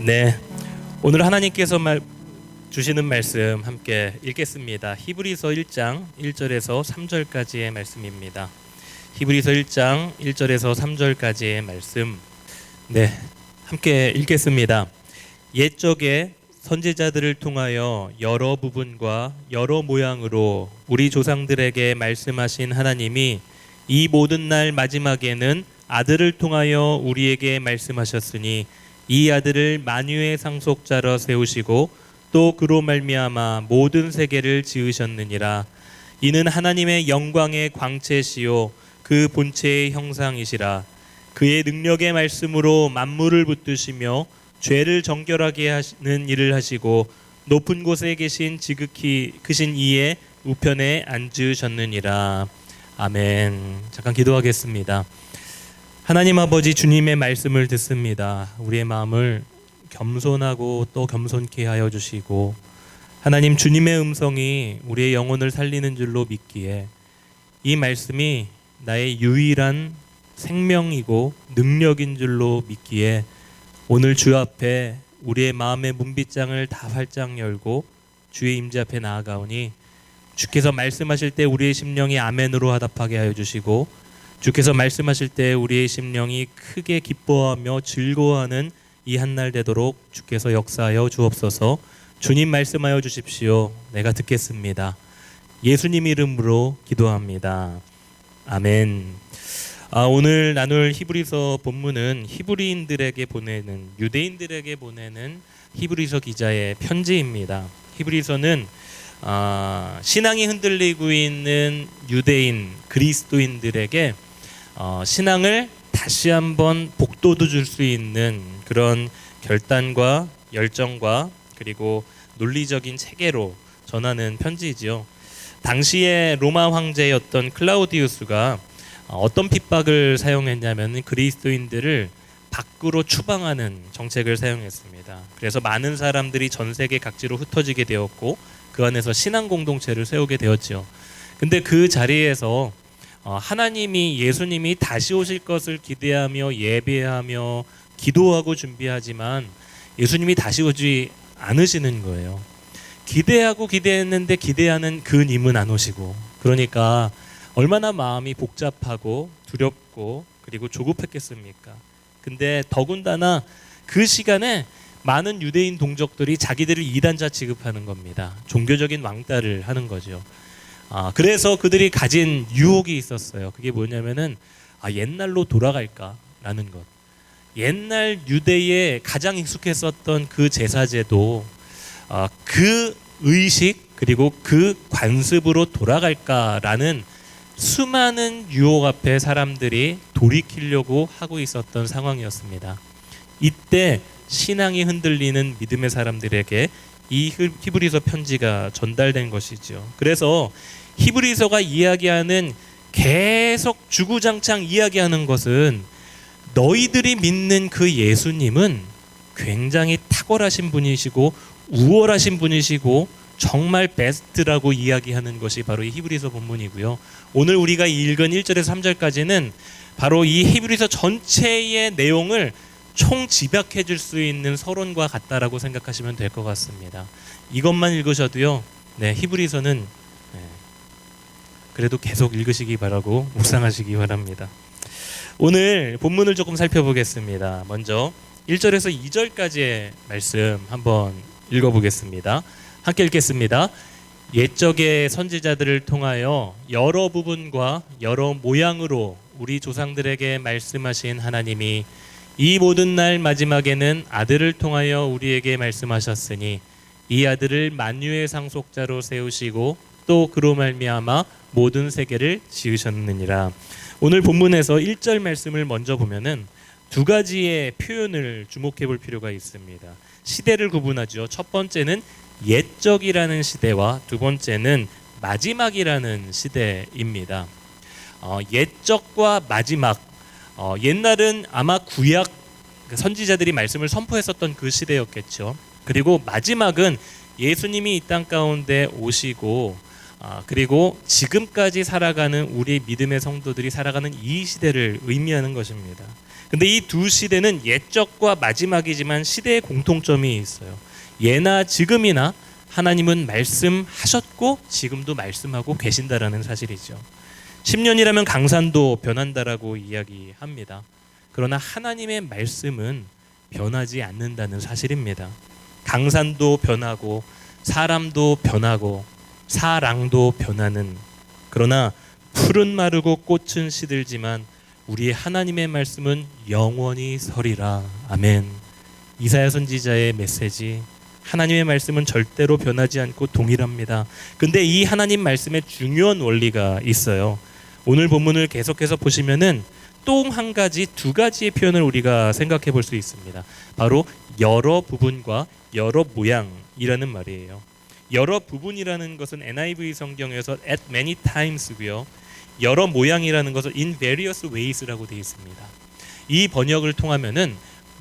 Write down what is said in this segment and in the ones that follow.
네, 오늘 하나님께서 주시는 말씀 함께 읽겠습니다. 히브리서 1장 1절에서 3절까지의 말씀입니다. 히브리서 1장 1절에서 3절까지의 말씀, 네, 함께 읽겠습니다. 옛적에 선지자들을 통하여 여러 부분과 여러 모양으로 우리 조상들에게 말씀하신 하나님이 이 모든 날 마지막에는 아들을 통하여 우리에게 말씀하셨으니 이 아들을 만유의 상속자로 세우시고 또 그로 말미암아 모든 세계를 지으셨느니라. 이는 하나님의 영광의 광채시요 그 본체의 형상이시라. 그의 능력의 말씀으로 만물을 붙드시며 죄를 정결하게 하시는 일을 하시고 높은 곳에 계신 지극히 크신 이의 우편에 앉으셨느니라. 아멘. 잠깐 기도하겠습니다. 하나님 아버지, 주님의 말씀을 듣습니다. 우리의 마음을 겸손하고 또 겸손케 하여 주시고, 하나님 주님의 음성이 우리의 영혼을 살리는 줄로 믿기에 이 말씀이 나의 유일한 생명이고 능력인 줄로 믿기에 오늘 주 앞에 우리의 마음의 문빗장을 다 활짝 열고 주의 임재 앞에 나아가오니 주께서 말씀하실 때 우리의 심령이 아멘으로 화답하게 하여 주시고, 주께서 말씀하실 때 우리의 심령이 크게 기뻐하며 즐거워하는 이 한날 되도록 주께서 역사하여 주옵소서. 주님 말씀하여 주십시오. 내가 듣겠습니다. 예수님 이름으로 기도합니다. 아멘. 오늘 나눌 히브리서 본문은 히브리인들에게 보내는, 유대인들에게 보내는 히브리서 기자의 편지입니다. 히브리서는 신앙이 흔들리고 있는 유대인, 그리스도인들에게 신앙을 다시 한번 복돋워 줄 수 있는 그런 결단과 열정과 그리고 논리적인 체계로 전하는 편지이지요. 당시에 로마 황제였던 클라우디우스가 어떤 핍박을 사용했냐면 그리스도인들을 밖으로 추방하는 정책을 사용했습니다. 그래서 많은 사람들이 전 세계 각지로 흩어지게 되었고 그 안에서 신앙 공동체를 세우게 되었죠. 근데 그 자리에서 하나님이, 예수님이 다시 오실 것을 기대하며 예배하며 기도하고 준비하지만 예수님이 다시 오지 않으시는 거예요. 기대하고 기대했는데 기대하는 그 님은 안 오시고, 그러니까 얼마나 마음이 복잡하고 두렵고 그리고 조급했겠습니까? 근데 더군다나 그 시간에 많은 유대인 동족들이 자기들을 이단자 취급하는 겁니다. 종교적인 왕따를 하는 거죠. 그래서 그들이 가진 유혹이 있었어요. 그게 뭐냐면은 옛날로 돌아갈까라는 것. 옛날 유대에 가장 익숙했었던 그 제사제도 그 의식 그리고 그 관습으로 돌아갈까라는 수많은 유혹 앞에 사람들이 돌이키려고 하고 있었던 상황이었습니다. 이때 신앙이 흔들리는 믿음의 사람들에게 이 히브리서 편지가 전달된 것이죠. 그래서 히브리서가 이야기하는, 계속 주구장창 이야기하는 것은 너희들이 믿는 그 예수님은 굉장히 탁월하신 분이시고 우월하신 분이시고 정말 베스트라고 이야기하는 것이 바로 이 히브리서 본문이고요. 오늘 우리가 읽은 1절에서 3절까지는 바로 이 히브리서 전체의 내용을 총집약해 줄 수 있는 서론과 같다라고 생각하시면 될 것 같습니다. 이것만 읽으셔도요, 히브리서는 그래도 계속 읽으시기 바라고 묵상하시기 바랍니다. 오늘 본문을 조금 살펴보겠습니다. 먼저 1절에서 2절까지의 말씀 한번 읽어보겠습니다. 함께 읽겠습니다. 옛적의 선지자들을 통하여 여러 부분과 여러 모양으로 우리 조상들에게 말씀하신 하나님이 이 모든 날 마지막에는 아들을 통하여 우리에게 말씀하셨으니 이 아들을 만유의 상속자로 세우시고 또 그로 말미암아 모든 세계를 지으셨느니라. 오늘 본문에서 1절 말씀을 먼저 보면은 두 가지의 표현을 주목해 볼 필요가 있습니다. 시대를 구분하죠. 첫 번째는 옛적이라는 시대와 두 번째는 마지막이라는 시대입니다. 옛적과 마지막, 옛날은 아마 구약 선지자들이 말씀을 선포했었던 그 시대였겠죠. 그리고 마지막은 예수님이 이 땅 가운데 오시고 그리고 지금까지 살아가는 우리 믿음의 성도들이 살아가는 이 시대를 의미하는 것입니다. 근데 이 두 시대는 옛적과 마지막이지만 시대의 공통점이 있어요. 예나 지금이나 하나님은 말씀하셨고 지금도 말씀하고 계신다라는 사실이죠. 10년이라면 강산도 변한다라고 이야기합니다. 그러나 하나님의 말씀은 변하지 않는다는 사실입니다. 강산도 변하고 사람도 변하고 사랑도 변하는, 그러나 풀은 마르고 꽃은 시들지만 우리 하나님의 말씀은 영원히 서리라. 아멘. 이사야 선지자의 메시지, 하나님의 말씀은 절대로 변하지 않고 동일합니다. 근데 이 하나님 말씀에 중요한 원리가 있어요. 오늘 본문을 계속해서 보시면은 또 한 가지, 두 가지의 표현을 우리가 생각해 볼 수 있습니다. 바로 여러 부분과 여러 모양이라는 말이에요. 여러 부분이라는 것은 NIV 성경에서 at many times고요. 여러 모양이라는 것은 in various ways라고 되어 있습니다. 이 번역을 통하면은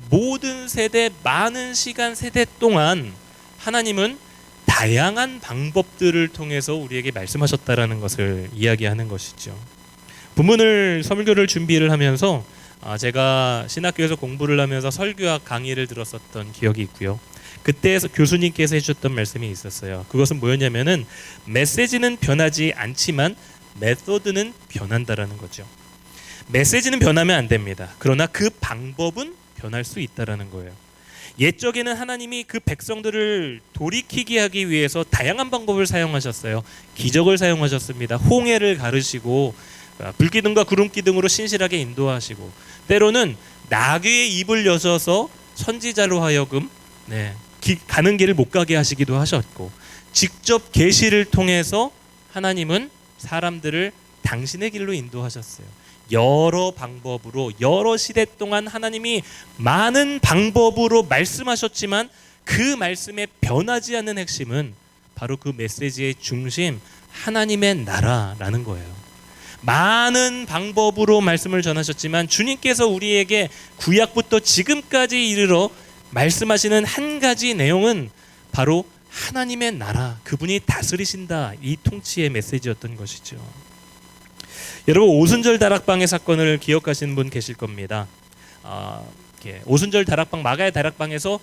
모든 세대, 많은 시간 세대 동안 하나님은 다양한 방법들을 통해서 우리에게 말씀하셨다라는 것을 이야기하는 것이죠. 본문을 설교를 준비를 하면서 제가 신학교에서 공부를 하면서 설교학 강의를 들었었던 기억이 있고요. 그때 교수님께서 해주셨던 말씀이 있었어요. 그것은 뭐였냐면은 메시지는 변하지 않지만 메소드는 변한다라는 거죠. 메시지는 변하면 안 됩니다. 그러나 그 방법은 변할 수 있다라는 거예요. 옛적에는 하나님이 그 백성들을 돌이키게 하기 위해서 다양한 방법을 사용하셨어요. 기적을 사용하셨습니다. 홍해를 가르시고 불기둥과 구름기둥으로 신실하게 인도하시고, 때로는 나귀의 입을 여셔서 선지자로 하여금 가는 길을 못 가게 하시기도 하셨고, 직접 계시를 통해서 하나님은 사람들을 당신의 길로 인도하셨어요. 여러 방법으로 여러 시대 동안 하나님이 많은 방법으로 말씀하셨지만 그 말씀에 변하지 않는 핵심은 바로 그 메시지의 중심, 하나님의 나라라는 거예요. 많은 방법으로 말씀을 전하셨지만 주님께서 우리에게 구약부터 지금까지 이르러 말씀하시는 한 가지 내용은 바로 하나님의 나라, 그분이 다스리신다, 이 통치의 메시지였던 것이죠. 여러분, 오순절 다락방의 사건을 기억하시는 분 계실 겁니다. 오순절 다락방, 마가의 다락방에서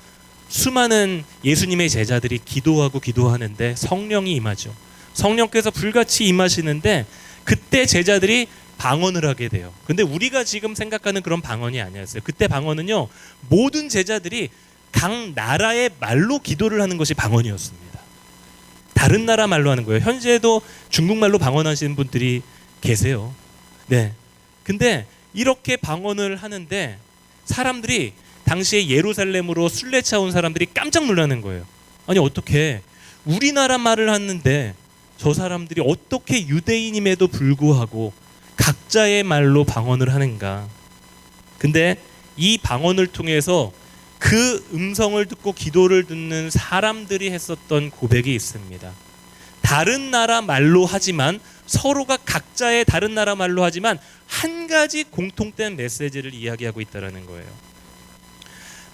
수많은 예수님의 제자들이 기도하는데 성령이 임하죠. 성령께서 불같이 임하시는데 그때 제자들이 방언을 하게 돼요. 근데 우리가 지금 생각하는 그런 방언이 아니었어요. 그때 방언은요, 모든 제자들이 각 나라의 말로 기도를 하는 것이 방언이었습니다. 다른 나라 말로 하는 거예요. 현재도 중국말로 방언하시는 분들이 계세요. 근데 이렇게 방언을 하는데 사람들이, 당시에 예루살렘으로 순례차 온 사람들이 깜짝 놀라는 거예요. 아니, 어떻게 우리나라 말을 하는데 저 사람들이 어떻게 유대인임에도 불구하고 각자의 말로 방언을 하는가. 근데 이 방언을 통해서 그 음성을 듣고 기도를 듣는 사람들이 했었던 고백이 있습니다. 다른 나라 말로 하지만, 서로가 각자의 다른 나라 말로 하지만 한 가지 공통된 메시지를 이야기하고 있다는 거예요.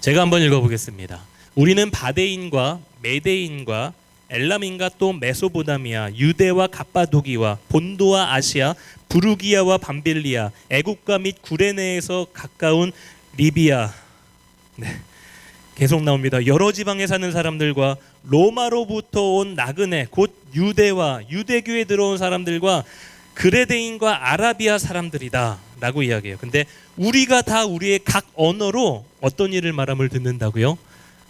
제가 한번 읽어보겠습니다. 우리는 바데인과 메데인과 엘람인과 또 메소보다미아, 유대와 갑바도기와 본도와 아시아, 부르기아와 밤빌리아, 애국가 및 구레네에서 가까운 리비아, 계속 나옵니다. 여러 지방에 사는 사람들과 로마로부터 온 나그네, 곧 유대와 유대교에 들어온 사람들과 그레데인과 아라비아 사람들이다 라고 이야기해요. 근데 우리가 다 우리의 각 언어로 어떤 일을 말함을 듣는다고요?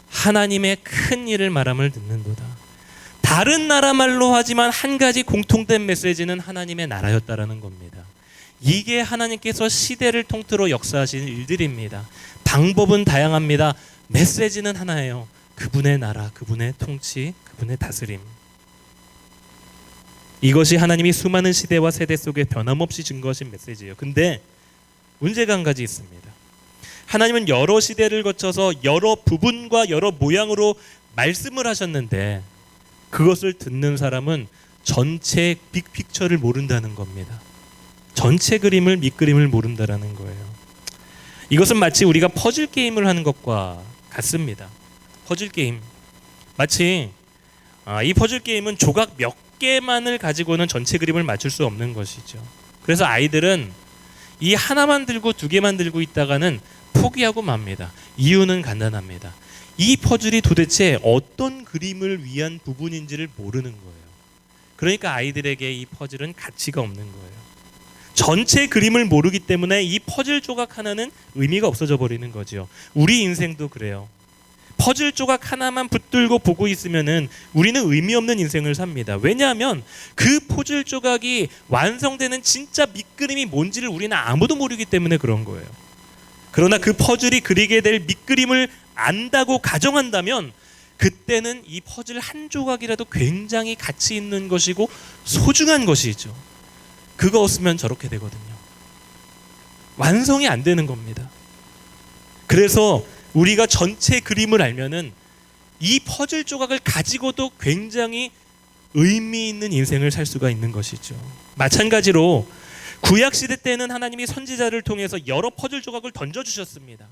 하나님의 큰 일을 말함을 듣는도다. 다른 나라 말로 하지만 한 가지 공통된 메시지는 하나님의 나라였다라는 겁니다. 이게 하나님께서 시대를 통틀어 역사하시는 일들입니다. 방법은 다양합니다. 메시지는 하나예요. 그분의 나라, 그분의 통치, 그분의 다스림. 이것이 하나님이 수많은 시대와 세대 속에 변함없이 증거하신 메시지예요. 근데 문제가 한 가지 있습니다. 하나님은 여러 시대를 거쳐서 여러 부분과 여러 모양으로 말씀을 하셨는데 그것을 듣는 사람은 전체 빅픽처를 모른다는 겁니다. 전체 그림을, 밑그림을 모른다라는 거예요. 이것은 마치 우리가 퍼즐 게임을 하는 것과 같습니다. 퍼즐 게임, 마치 이 퍼즐 게임은 조각 몇 개만을 가지고는 전체 그림을 맞출 수 없는 것이죠. 그래서 아이들은 이 하나만 들고 두 개만 들고 있다가는 포기하고 맙니다. 이유는 간단합니다. 이 퍼즐이 도대체 어떤 그림을 위한 부분인지를 모르는 거예요. 그러니까 아이들에게 이 퍼즐은 가치가 없는 거예요. 전체 그림을 모르기 때문에 이 퍼즐 조각 하나는 의미가 없어져 버리는 거죠. 우리 인생도 그래요. 퍼즐 조각 하나만 붙들고 보고 있으면은 우리는 의미 없는 인생을 삽니다. 왜냐하면 그 퍼즐 조각이 완성되는 진짜 밑그림이 뭔지를 우리는 아무도 모르기 때문에 그런 거예요. 그러나 그 퍼즐이 그리게 될 밑그림을 안다고 가정한다면 그때는 이 퍼즐 한 조각이라도 굉장히 가치 있는 것이고 소중한 것이죠. 그거 없으면 저렇게 되거든요. 완성이 안 되는 겁니다. 그래서 우리가 전체 그림을 알면은 이 퍼즐 조각을 가지고도 굉장히 의미 있는 인생을 살 수가 있는 것이죠. 마찬가지로 구약 시대 때는 하나님이 선지자를 통해서 여러 퍼즐 조각을 던져주셨습니다.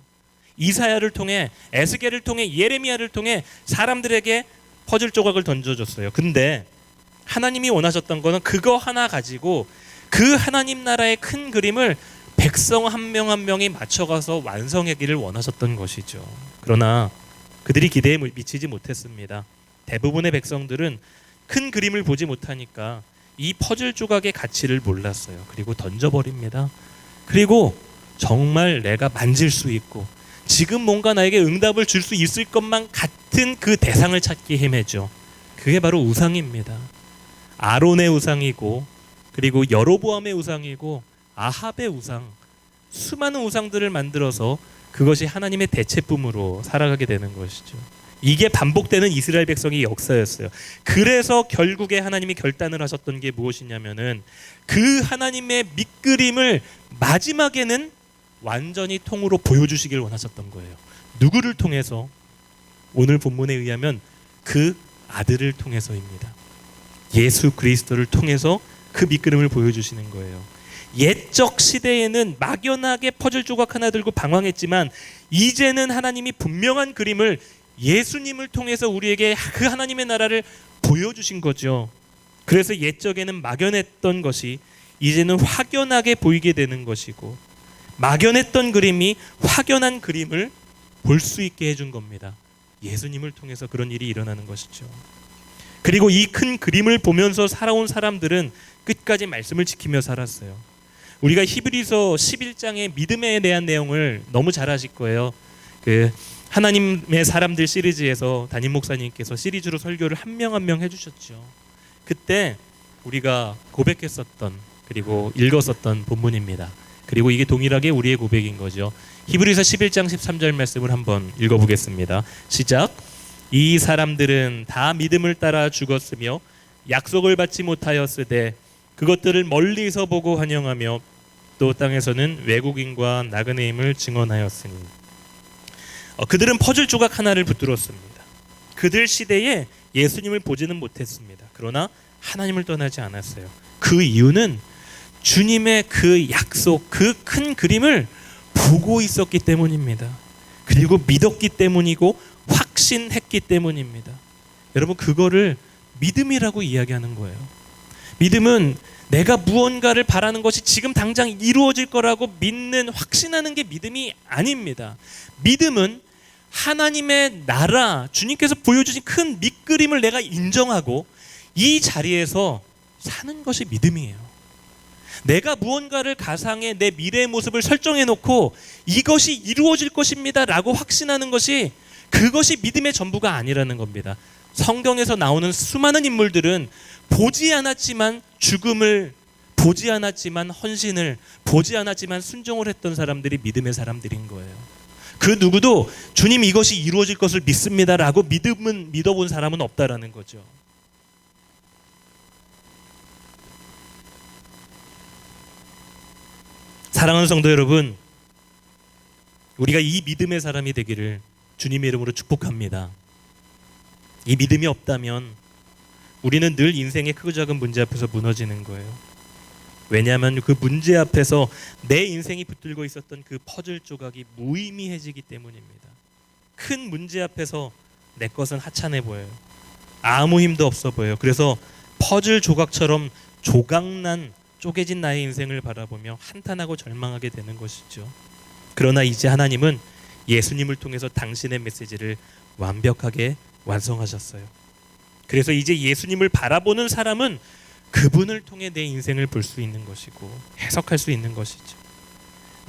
이사야를 통해, 에스겔을 통해, 예레미야를 통해 사람들에게 퍼즐 조각을 던져줬어요. 근데 하나님이 원하셨던 거는 그거 하나 가지고 그 하나님 나라의 큰 그림을 백성 한 명 한 명이 맞춰가서 완성하기를 원하셨던 것이죠. 그러나 그들이 기대에 미치지 못했습니다. 대부분의 백성들은 큰 그림을 보지 못하니까 이 퍼즐 조각의 가치를 몰랐어요. 그리고 던져버립니다. 그리고 정말 내가 만질 수 있고 지금 뭔가 나에게 응답을 줄 수 있을 것만 같은 그 대상을 찾기 헤매죠. 그게 바로 우상입니다. 아론의 우상이고, 그리고 여로보암의 우상이고, 아합의 우상, 수많은 우상들을 만들어서 그것이 하나님의 대체품으로 살아가게 되는 것이죠. 이게 반복되는 이스라엘 백성의 역사였어요. 그래서 결국에 하나님이 결단을 하셨던 게 무엇이냐면은 그 하나님의 밑그림을 마지막에는 완전히 통으로 보여주시길 원하셨던 거예요. 누구를 통해서? 오늘 본문에 의하면 그 아들을 통해서입니다. 예수 그리스도를 통해서 그 밑그림을 보여주시는 거예요. 옛적 시대에는 막연하게 퍼즐 조각 하나 들고 방황했지만 이제는 하나님이 분명한 그림을 예수님을 통해서 우리에게 그 하나님의 나라를 보여주신 거죠. 그래서 옛적에는 막연했던 것이 이제는 확연하게 보이게 되는 것이고, 막연했던 그림이 확연한 그림을 볼 수 있게 해준 겁니다. 예수님을 통해서 그런 일이 일어나는 것이죠. 그리고 이 큰 그림을 보면서 살아온 사람들은 끝까지 말씀을 지키며 살았어요. 우리가 히브리서 11장의 믿음에 대한 내용을 너무 잘 아실 거예요. 그 하나님의 사람들 시리즈에서 담임 목사님께서 시리즈로 설교를 한 명 한 명 해주셨죠. 그때 우리가 고백했었던, 그리고 읽었었던 본문입니다. 그리고 이게 동일하게 우리의 고백인 거죠. 히브리서 11장 13절 말씀을 한번 읽어보겠습니다. 시작. 이 사람들은 다 믿음을 따라 죽었으며 약속을 받지 못하였으되 그것들을 멀리서 보고 환영하며 또 땅에서는 외국인과 나그네임을 증언하였으니. 그들은 퍼즐 조각 하나를 붙들었습니다. 그들 시대에 예수님을 보지는 못했습니다. 그러나 하나님을 떠나지 않았어요. 그 이유는 주님의 그 약속, 그 큰 그림을 보고 있었기 때문입니다. 그리고 믿었기 때문이고 확신했기 때문입니다. 여러분, 그거를 믿음이라고 이야기하는 거예요. 믿음은 내가 무언가를 바라는 것이 지금 당장 이루어질 거라고 믿는, 확신하는 게 믿음이 아닙니다. 믿음은 하나님의 나라, 주님께서 보여주신 큰 밑그림을 내가 인정하고 이 자리에서 사는 것이 믿음이에요. 내가 무언가를 가상해 내 미래의 모습을 설정해 놓고 이것이 이루어질 것입니다 라고 확신하는 것이, 그것이 믿음의 전부가 아니라는 겁니다. 성경에서 나오는 수많은 인물들은 보지 않았지만 죽음을, 보지 않았지만 헌신을, 보지 않았지만 순종을 했던 사람들이 믿음의 사람들인 거예요. 그 누구도 주님 이것이 이루어질 것을 믿습니다 라고 믿어본 사람은 없다라는 거죠. 사랑하는 성도 여러분, 우리가 이 믿음의 사람이 되기를 주님의 이름으로 축복합니다. 이 믿음이 없다면 우리는 늘 인생의 크고 작은 문제 앞에서 무너지는 거예요. 왜냐하면 그 문제 앞에서 내 인생이 붙들고 있었던 그 퍼즐 조각이 무의미해지기 때문입니다. 큰 문제 앞에서 내 것은 하찮아 보여요. 아무 힘도 없어 보여요. 그래서 퍼즐 조각처럼 조각난 쪼개진 나의 인생을 바라보며 한탄하고 절망하게 되는 것이죠. 그러나 이제 하나님은 예수님을 통해서 당신의 메시지를 완벽하게 완성하셨어요. 그래서 이제 예수님을 바라보는 사람은 그분을 통해 내 인생을 볼 수 있는 것이고 해석할 수 있는 것이죠.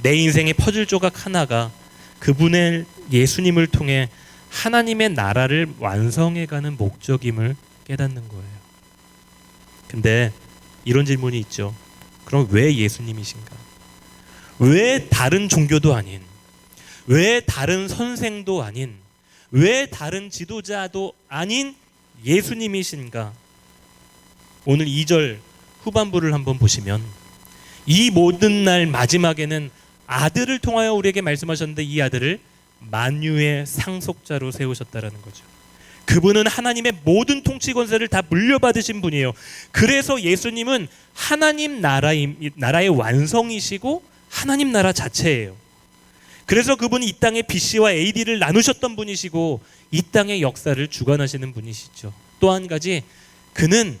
내 인생의 퍼즐 조각 하나가 그분의 예수님을 통해 하나님의 나라를 완성해가는 목적임을 깨닫는 거예요. 근데 이런 질문이 있죠. 그럼 왜 예수님이신가? 왜 다른 종교도 아닌, 왜 다른 선생도 아닌, 왜 다른 지도자도 아닌 예수님이신가? 오늘 2절 후반부를 한번 보시면 이 모든 날 마지막에는 아들을 통하여 우리에게 말씀하셨는데 이 아들을 만유의 상속자로 세우셨다라는 거죠. 그분은 하나님의 모든 통치 권세를 다 물려받으신 분이에요. 그래서 예수님은 하나님 나라의 완성이시고 하나님 나라 자체예요. 그래서 그분이 이 땅에 BC와 AD를 나누셨던 분이시고 이 땅의 역사를 주관하시는 분이시죠. 또 한 가지, 그는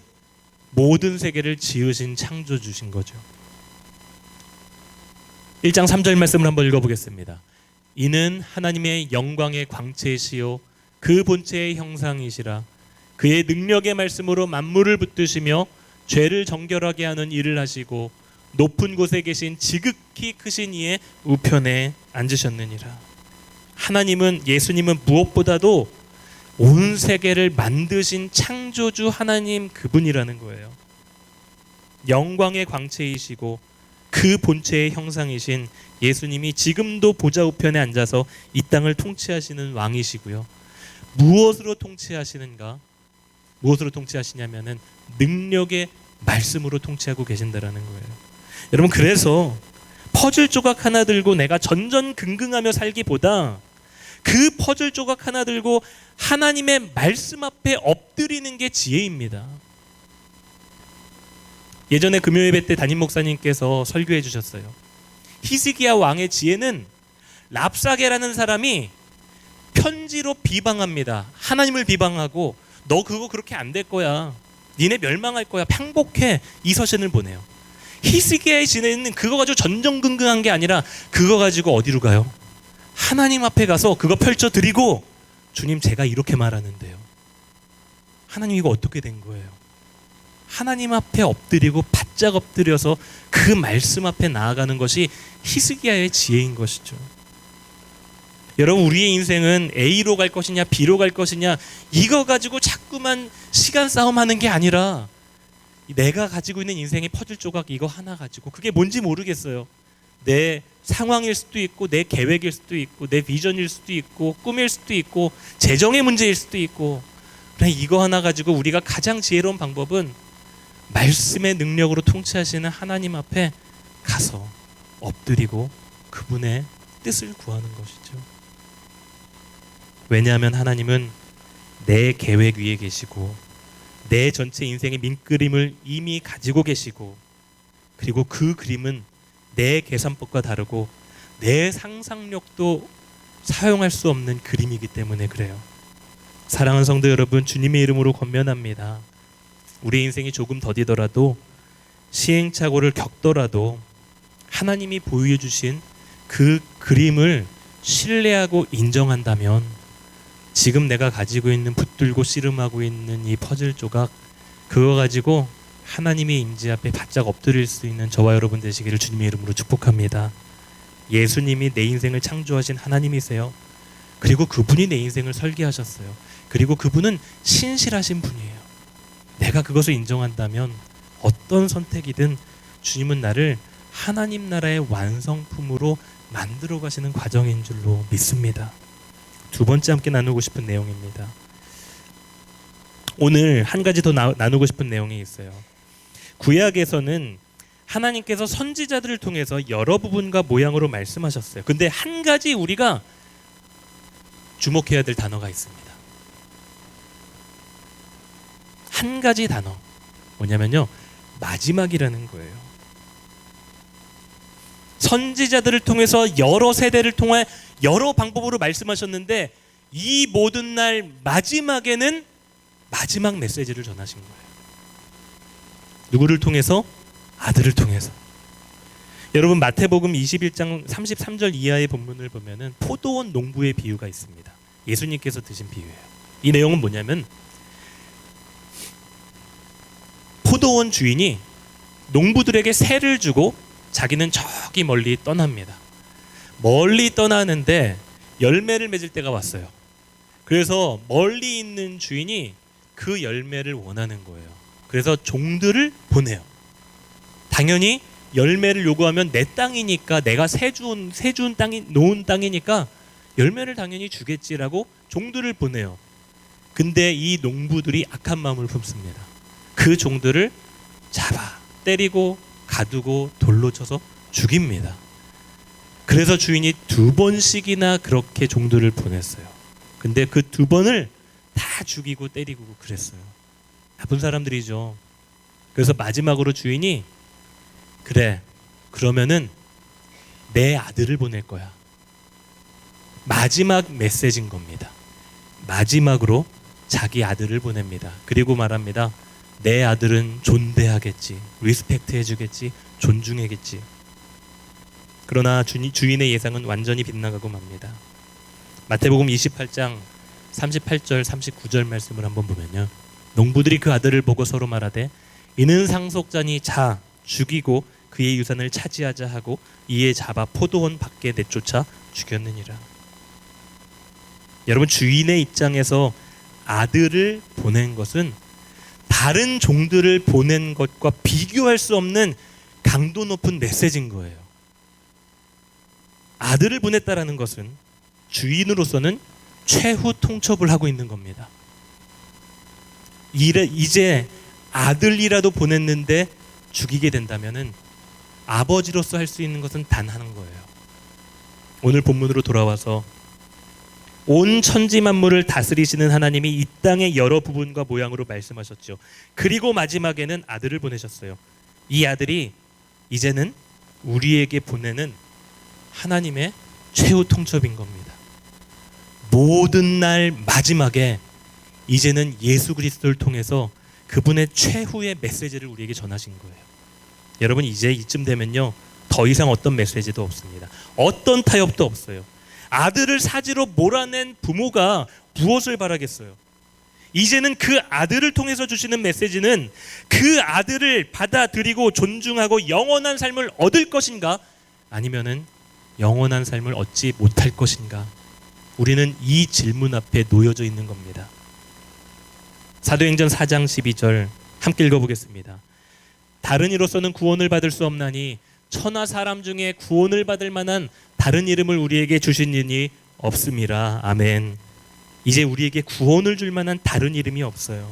모든 세계를 지으신 창조주신 거죠. 1장 3절 말씀을 한번 읽어보겠습니다. 이는 하나님의 영광의 광채이시요 그 본체의 형상이시라. 그의 능력의 말씀으로 만물을 붙드시며 죄를 정결하게 하는 일을 하시고 높은 곳에 계신 지극히 크신 이의 우편에 앉으셨느니라. 하나님은, 예수님은 무엇보다도 온 세계를 만드신 창조주 하나님 그분이라는 거예요. 영광의 광채이시고 그 본체의 형상이신 예수님이 지금도 보좌 우편에 앉아서 이 땅을 통치하시는 왕이시고요. 무엇으로 통치하시는가? 무엇으로 통치하시냐면은 능력의 말씀으로 통치하고 계신다라는 거예요. 여러분, 그래서 퍼즐 조각 하나 들고 내가 전전긍긍하며 살기보다 그 퍼즐 조각 하나 들고 하나님의 말씀 앞에 엎드리는 게 지혜입니다. 예전에 금요예배 때 담임 목사님께서 설교해 주셨어요. 히스기야 왕의 지혜는 랍사게라는 사람이 편지로 비방합니다. 하나님을 비방하고 너 그거 그렇게 안 될 거야. 니네 멸망할 거야. 평복해. 이 서신을 보내요. 히스기야의 지혜는 그거 가지고 전전긍긍한 게 아니라 그거 가지고 어디로 가요? 하나님 앞에 가서 그거 펼쳐드리고 주님 제가 이렇게 말하는데요. 하나님 이거 어떻게 된 거예요? 하나님 앞에 엎드리고 바짝 엎드려서 그 말씀 앞에 나아가는 것이 히스기야의 지혜인 것이죠. 여러분, 우리의 인생은 A로 갈 것이냐 B로 갈 것이냐 이거 가지고 자꾸만 시간 싸움하는 게 아니라 내가 가지고 있는 인생의 퍼즐 조각 이거 하나 가지고 그게 뭔지 모르겠어요. 내 상황일 수도 있고 내 계획일 수도 있고 내 비전일 수도 있고 꿈일 수도 있고 재정의 문제일 수도 있고, 그냥 이거 하나 가지고 우리가 가장 지혜로운 방법은 말씀의 능력으로 통치하시는 하나님 앞에 가서 엎드리고 그분의 뜻을 구하는 것이죠. 왜냐하면 하나님은 내 계획 위에 계시고 내 전체 인생의 민그림을 이미 가지고 계시고, 그리고 그 그림은 내 계산법과 다르고 내 상상력도 사용할 수 없는 그림이기 때문에 그래요. 사랑하는 성도 여러분, 주님의 이름으로 권면합니다. 우리 인생이 조금 더디더라도 시행착오를 겪더라도 하나님이 보여 주신 그 그림을 신뢰하고 인정한다면 지금 내가 가지고 있는 붙들고 씨름하고 있는 이 퍼즐 조각 그거 가지고 하나님의 임재 앞에 바짝 엎드릴 수 있는 저와 여러분 되시기를 주님의 이름으로 축복합니다. 예수님이 내 인생을 창조하신 하나님이세요. 그리고 그분이 내 인생을 설계하셨어요. 그리고 그분은 신실하신 분이에요. 내가 그것을 인정한다면 어떤 선택이든 주님은 나를 하나님 나라의 완성품으로 만들어 가시는 과정인 줄로 믿습니다. 두 번째 함께 나누고 싶은 내용입니다. 오늘 한 가지 더 나누고 싶은 내용이 있어요. 구약에서는 하나님께서 선지자들을 통해서 여러 부분과 모양으로 말씀하셨어요. 근데 한 가지 우리가 주목해야 될 단어가 있습니다. 한 가지 단어, 뭐냐면요, 마지막이라는 거예요. 선지자들을 통해서 여러 세대를 통해 여러 방법으로 말씀하셨는데 이 모든 날 마지막에는 마지막 메시지를 전하신 거예요. 누구를 통해서? 아들을 통해서. 여러분 마태복음 21장 33절 이하의 본문을 보면은 포도원 농부의 비유가 있습니다. 예수님께서 드신 비유예요. 이 내용은 뭐냐면 포도원 주인이 농부들에게 세를 주고 자기는 저기 멀리 떠납니다. 멀리 떠나는데 열매를 맺을 때가 왔어요. 그래서 멀리 있는 주인이 그 열매를 원하는 거예요. 그래서 종들을 보내요. 당연히 열매를 요구하면 내 땅이니까, 내가 세 준 땅이 놓은 땅이니까 열매를 당연히 주겠지라고 종들을 보내요. 근데 이 농부들이 악한 마음을 품습니다. 그 종들을 잡아 때리고 가두고 돌로 쳐서 죽입니다. 그래서 주인이 2번씩이나 그렇게 종들을 보냈어요. 근데 그 2번을 다 죽이고 때리고 그랬어요. 나쁜 사람들이죠. 그래서 마지막으로 주인이 그래, 그러면은 내 아들을 보낼 거야. 마지막 메시지인 겁니다. 마지막으로 자기 아들을 보냅니다. 그리고 말합니다. 내 아들은 존대하겠지, 리스펙트 해주겠지, 존중하겠지. 그러나 주인의 예상은 완전히 빗나가고 맙니다. 마태복음 28장 38절 39절 말씀을 한번 보면요, 농부들이 그 아들을 보고 서로 말하되 이는 상속자니 자 죽이고 그의 유산을 차지하자 하고 이에 잡아 포도원 밖에 내쫓아 죽였느니라. 여러분, 주인의 입장에서 아들을 보낸 것은 다른 종들을 보낸 것과 비교할 수 없는 강도 높은 메시지인 거예요. 아들을 보냈다라는 것은 주인으로서는 최후 통첩을 하고 있는 겁니다. 이제 아들이라도 보냈는데 죽이게 된다면은 아버지로서 할 수 있는 것은 단 하는 거예요. 오늘 본문으로 돌아와서 온 천지 만물을 다스리시는 하나님이 이 땅의 여러 부분과 모양으로 말씀하셨죠. 그리고 마지막에는 아들을 보내셨어요. 이 아들이 이제는 우리에게 보내는 하나님의 최후 통첩인 겁니다. 모든 날 마지막에 이제는 예수 그리스도를 통해서 그분의 최후의 메시지를 우리에게 전하신 거예요. 여러분, 이제 이쯤 되면요, 더 이상 어떤 메시지도 없습니다. 어떤 타협도 없어요. 아들을 사지로 몰아낸 부모가 무엇을 바라겠어요? 이제는 그 아들을 통해서 주시는 메시지는 그 아들을 받아들이고 존중하고 영원한 삶을 얻을 것인가, 아니면은 영원한 삶을 얻지 못할 것인가? 우리는 이 질문 앞에 놓여져 있는 겁니다. 사도행전 4장 12절 함께 읽어보겠습니다. 다른 이로서는 구원을 받을 수 없나니 천하 사람 중에 구원을 받을 만한 다른 이름을 우리에게 주신 이니 없음이라. 아멘. 이제 우리에게 구원을 줄 만한 다른 이름이 없어요.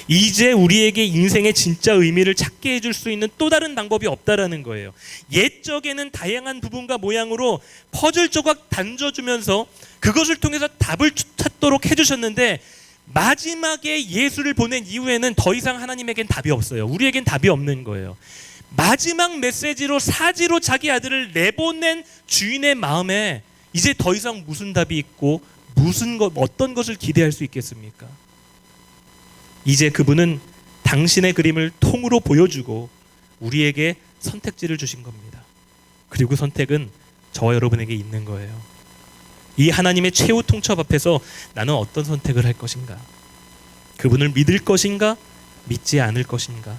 이제 우리에게 인생의 진짜 의미를 찾게 해줄 수 있는 또 다른 방법이 없다라는 거예요. 옛적에는 다양한 부분과 모양으로 퍼즐 조각 던져주면서 그것을 통해서 답을 찾도록 해주셨는데, 마지막에 예수를 보낸 이후에는 더 이상 하나님에겐 답이 없어요. 우리에겐 답이 없는 거예요. 마지막 메시지로 사지로 자기 아들을 내보낸 주인의 마음에 이제 더 이상 무슨 답이 있고 어떤 것을 기대할 수 있겠습니까? 이제 그분은 당신의 그림을 통으로 보여주고 우리에게 선택지를 주신 겁니다. 그리고 선택은 저와 여러분에게 있는 거예요. 이 하나님의 최후 통첩 앞에서 나는 어떤 선택을 할 것인가? 그분을 믿을 것인가? 믿지 않을 것인가?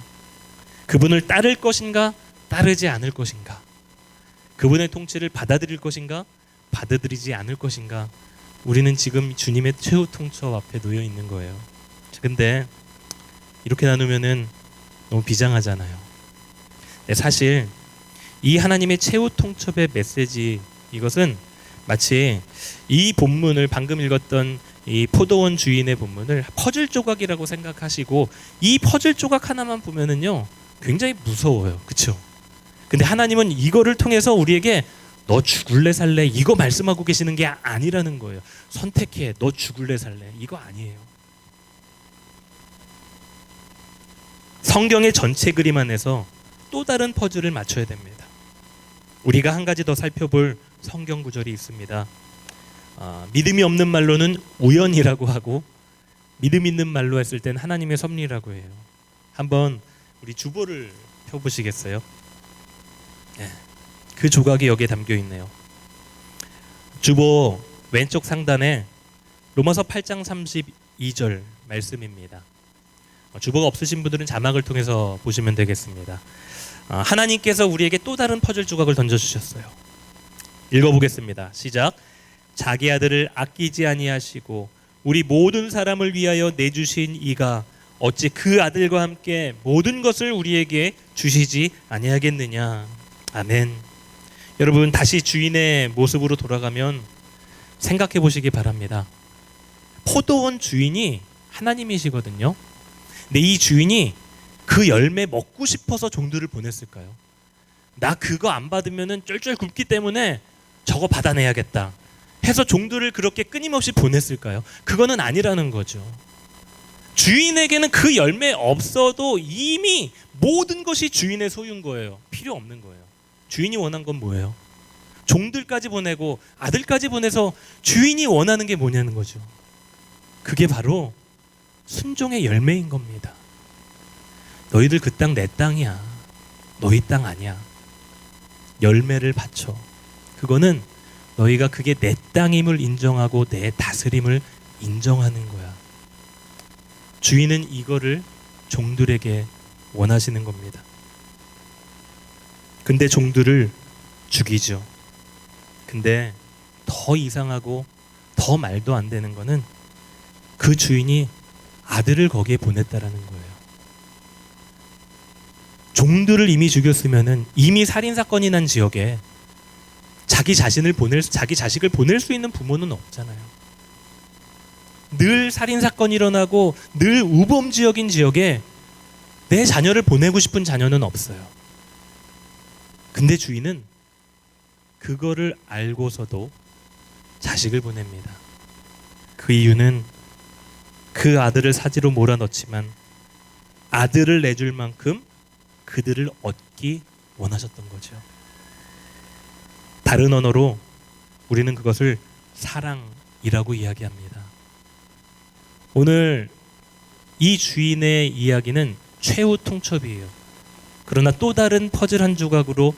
그분을 따를 것인가? 따르지 않을 것인가? 그분의 통치를 받아들일 것인가? 받아들이지 않을 것인가? 우리는 지금 주님의 최후 통첩 앞에 놓여 있는 거예요. 근데 이렇게 나누면은 너무 비장하잖아요. 사실 이 하나님의 최후 통첩의 메시지, 이것은 마치 이 본문을 방금 읽었던 이 포도원 주인의 본문을 퍼즐 조각이라고 생각하시고 이 퍼즐 조각 하나만 보면은요 굉장히 무서워요. 그렇죠? 근데 하나님은 이거를 통해서 우리에게 너 죽을래 살래 이거 말씀하고 계시는 게 아니라는 거예요. 선택해. 너 죽을래 살래 이거 아니에요. 성경의 전체 그림 안에서 또 다른 퍼즐을 맞춰야 됩니다. 우리가 한 가지 더 살펴볼 성경 구절이 있습니다. 믿음이 없는 말로는 우연이라고 하고 믿음 있는 말로 했을 땐 하나님의 섭리라고 해요. 한번 우리 주보를 펴보시겠어요? 네. 그 조각이 여기에 담겨 있네요. 주보 왼쪽 상단에 로마서 8장 32절 말씀입니다. 주보가 없으신 분들은 자막을 통해서 보시면 되겠습니다. 하나님께서 우리에게 또 다른 퍼즐 조각을 던져주셨어요. 읽어보겠습니다. 시작. 자기 아들을 아끼지 아니하시고 우리 모든 사람을 위하여 내주신 이가 어찌 그 아들과 함께 모든 것을 우리에게 주시지 아니하겠느냐. 아멘. 여러분, 다시 주인의 모습으로 돌아가면 생각해 보시기 바랍니다. 포도원 주인이 하나님이시거든요. 근데 이 주인이 그 열매 먹고 싶어서 종들을 보냈을까요? 나 그거 안 받으면 쫄쫄 굶기 때문에 저거 받아내야겠다 해서 종들을 그렇게 끊임없이 보냈을까요? 그거는 아니라는 거죠. 주인에게는 그 열매 없어도 이미 모든 것이 주인의 소유인 거예요. 필요 없는 거예요. 주인이 원한 건 뭐예요? 종들까지 보내고 아들까지 보내서 주인이 원하는 게 뭐냐는 거죠. 그게 바로 순종의 열매인 겁니다. 너희들 그 땅 내 땅이야. 너희 땅 아니야. 열매를 바쳐. 그거는 너희가 그게 내 땅임을 인정하고 내 다스림을 인정하는 거야. 주인은 이거를 종들에게 원하시는 겁니다. 근데 종들을 죽이죠. 근데 더 이상하고 더 말도 안 되는 거는 그 주인이 아들을 거기에 보냈다라는 거예요. 종들을 이미 죽였으면은 이미 살인 사건이 난 지역에 자기 자식을 보낼 수 있는 부모는 없잖아요. 늘 살인 사건이 일어나고 늘 우범 지역인 지역에 내 자녀를 보내고 싶은 자녀는 없어요. 근데 주인은 그거를 알고서도 자식을 보냅니다. 그 이유는 그 아들을 사지로 몰아넣지만 아들을 내줄 만큼 그들을 얻기 원하셨던 거죠. 다른 언어로 우리는 그것을 사랑이라고 이야기합니다. 오늘 이 주인의 이야기는 최후 통첩이에요. 그러나 또 다른 퍼즐 한 조각으로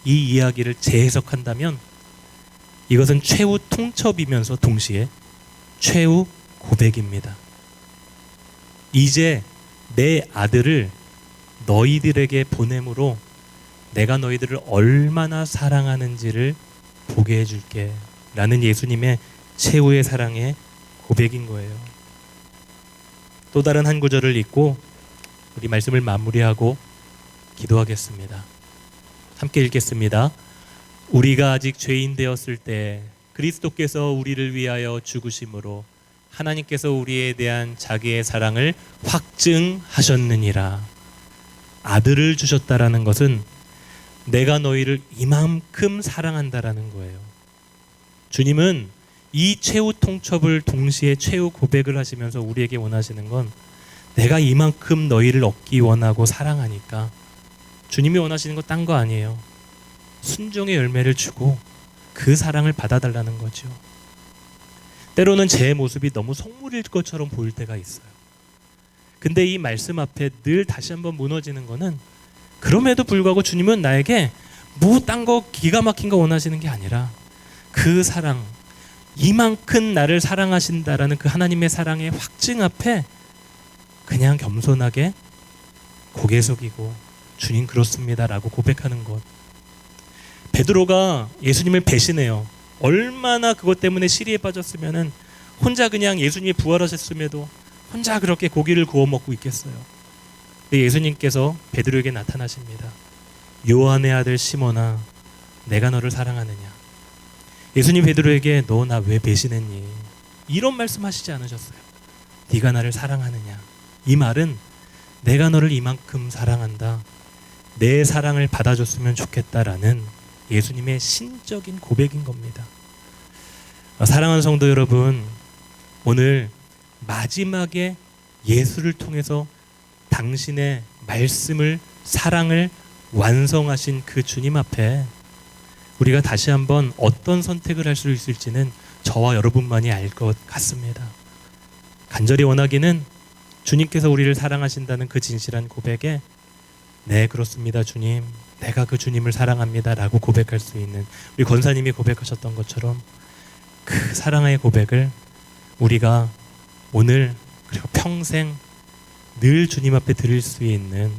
이 이야기를 재해석한다면 이것은 최후 통첩이면서 동시에 최후 고백입니다. 이제 내 아들을 너희들에게 보냄으로 내가 너희들을 얼마나 사랑하는지를 보게 해줄게 라는 예수님의 최후의 사랑의 고백인 거예요. 또 다른 한 구절을 읽고 우리 말씀을 마무리하고 기도하겠습니다. 함께 읽겠습니다. 우리가 아직 죄인 되었을 때 그리스도께서 우리를 위하여 죽으심으로 하나님께서 우리에 대한 자기의 사랑을 확증하셨느니라. 아들을 주셨다라는 것은 내가 너희를 이만큼 사랑한다라는 거예요. 주님은 이 최후 통첩을 동시에 최후 고백을 하시면서 우리에게 원하시는 건 내가 이만큼 너희를 얻기 원하고 사랑하니까 주님이 원하시는 거 딴 거 아니에요. 순종의 열매를 주고 그 사랑을 받아달라는 거죠. 때로는 제 모습이 너무 속물일 것처럼 보일 때가 있어요. 근데 이 말씀 앞에 늘 다시 한번 무너지는 거는 그럼에도 불구하고 주님은 나에게 뭐 딴 거 기가 막힌 거 원하시는 게 아니라 그 사랑, 이만큼 나를 사랑하신다라는 그 하나님의 사랑의 확증 앞에 그냥 겸손하게 고개 숙이고 주님 그렇습니다라고 고백하는 것. 베드로가 예수님을 배신해요. 얼마나 그것 때문에 시리에 빠졌으면은 혼자 그냥 예수님이 부활하셨음에도 혼자 그렇게 고기를 구워 먹고 있겠어요. 근데 예수님께서 베드로에게 나타나십니다. 요한의 아들 시몬아, 내가 너를 사랑하느냐. 예수님 베드로에게 너 나 왜 배신했니? 이런 말씀하시지 않으셨어요. 네가 나를 사랑하느냐. 이 말은 내가 너를 이만큼 사랑한다. 내 사랑을 받아줬으면 좋겠다라는 예수님의 신적인 고백인 겁니다. 사랑하는 성도 여러분, 오늘 마지막에 예수를 통해서 당신의 말씀을, 사랑을 완성하신 그 주님 앞에 우리가 다시 한번 어떤 선택을 할 수 있을지는 저와 여러분만이 알 것 같습니다. 간절히 원하기는 주님께서 우리를 사랑하신다는 그 진실한 고백에 네, 그렇습니다, 주님. 내가 그 주님을 사랑합니다 라고 고백할 수 있는, 우리 권사님이 고백하셨던 것처럼 그 사랑의 고백을 우리가 오늘 그리고 평생 늘 주님 앞에 드릴 수 있는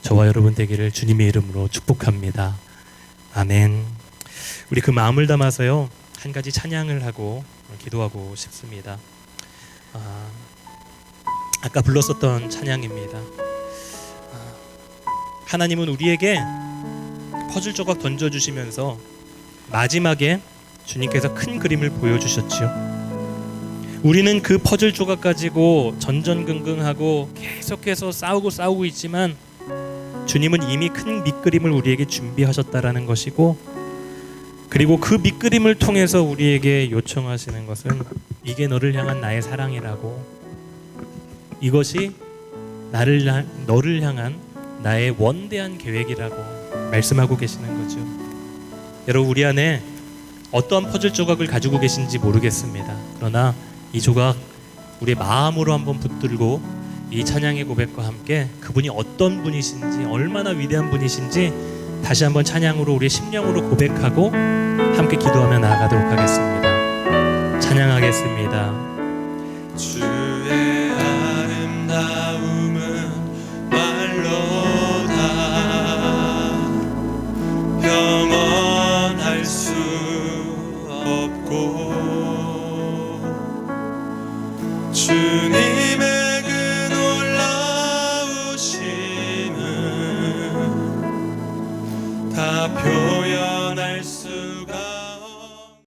저와 여러분 되기를 주님의 이름으로 축복합니다. 아멘. 우리 그 마음을 담아서요, 한 가지 찬양을 하고 기도하고 싶습니다. 아까 불렀었던 찬양입니다. 하나님은 우리에게 퍼즐 조각 던져주시면서 마지막에 주님께서 큰 그림을 보여주셨지요. 우리는 그 퍼즐 조각 가지고 전전긍긍하고 계속해서 싸우고 있지만 주님은 이미 큰 밑그림을 우리에게 준비하셨다라는 것이고, 그리고 그 밑그림을 통해서 우리에게 요청하시는 것은 이게 너를 향한 나의 사랑이라고, 이것이 너를 향한 나의 원대한 계획이라고 말씀하고 계시는 거죠. 여러분, 우리 안에 어떠한 퍼즐 조각을 가지고 계신지 모르겠습니다. 그러나 이 조각 우리의 마음으로 한번 붙들고 이 찬양의 고백과 함께 그분이 어떤 분이신지, 얼마나 위대한 분이신지 다시 한번 찬양으로 우리의 심령으로 고백하고 함께 기도하며 나아가도록 하겠습니다. 찬양하겠습니다. 주의 아름다움은 말로다 평언할 수 없고, 주님의 그 놀라우심은 다 표현